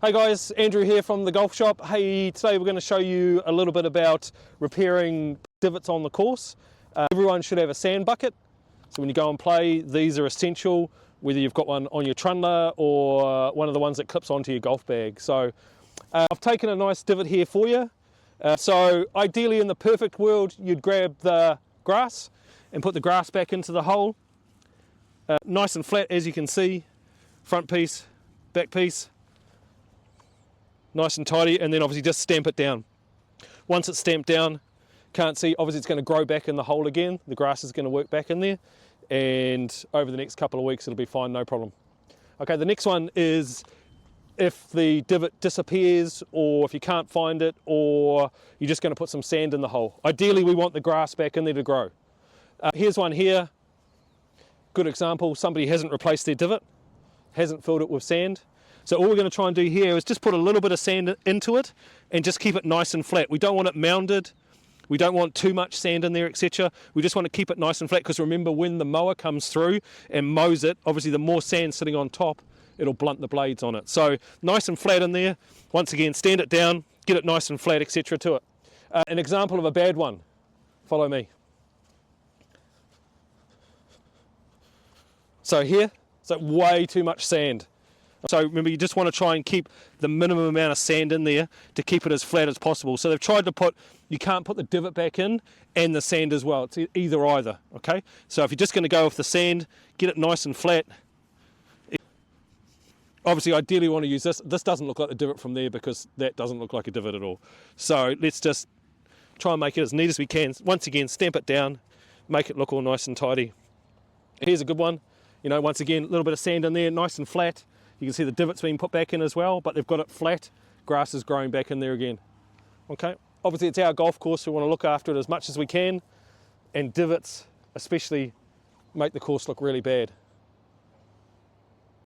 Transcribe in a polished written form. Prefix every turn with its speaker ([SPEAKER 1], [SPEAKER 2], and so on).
[SPEAKER 1] Hey guys, Andrew here from the golf shop. Hey, today we're going to show you a little bit about repairing divots on the course. Everyone should have a sand bucket. So when you go and play, these are essential, whether you've got one on your trundler or one of the ones that clips onto your golf bag. So I've taken a nice divot here for you. So ideally in the perfect world, you'd grab the grass and put the grass back into the hole. Nice and flat, as you can see, front piece, back piece. Nice and tidy, and then obviously just stamp it down. Once it's stamped down, can't see, obviously it's going to grow back in the hole again. The grass is going to work back in there, and over the next couple of weeks it'll be fine, no problem. Okay, the next one is if the divot disappears, or if you can't find it, or you're just going to put some sand in the hole. Ideally we want the grass back in there to grow. Here's one here, good example. Somebody hasn't replaced their divot, hasn't filled it with sand. So all we're going to try and do here is just put a little bit of sand into it and just keep it nice and flat. We don't want it mounded. We don't want too much sand in there, etc. We just want to keep it nice and flat, because remember, when the mower comes through and mows it, obviously the more sand sitting on top, it'll blunt the blades on it. So nice and flat in there. Once again, stand it down, get it nice and flat, etc. to it. An example of a bad one. Follow me. So here, so way too much sand. So remember, you just want to try and keep the minimum amount of sand in there to keep it as flat as possible. So they've tried to put, you can't put the divot back in and the sand as well. It's either either, okay? So if you're just going to go with the sand, get it nice and flat. Obviously, ideally you want to use this. This doesn't look like the divot from there, because that doesn't look like a divot at all. So let's just try and make it as neat as we can. Once again, stamp it down, make it look all nice and tidy. Here's a good one. You know, once again, a little bit of sand in there, nice and flat. You can see the divot's being put back in as well, but they've got it flat. Grass is growing back in there again. Okay, obviously it's our golf course, so we want to look after it as much as we can, and divots especially make the course look really bad.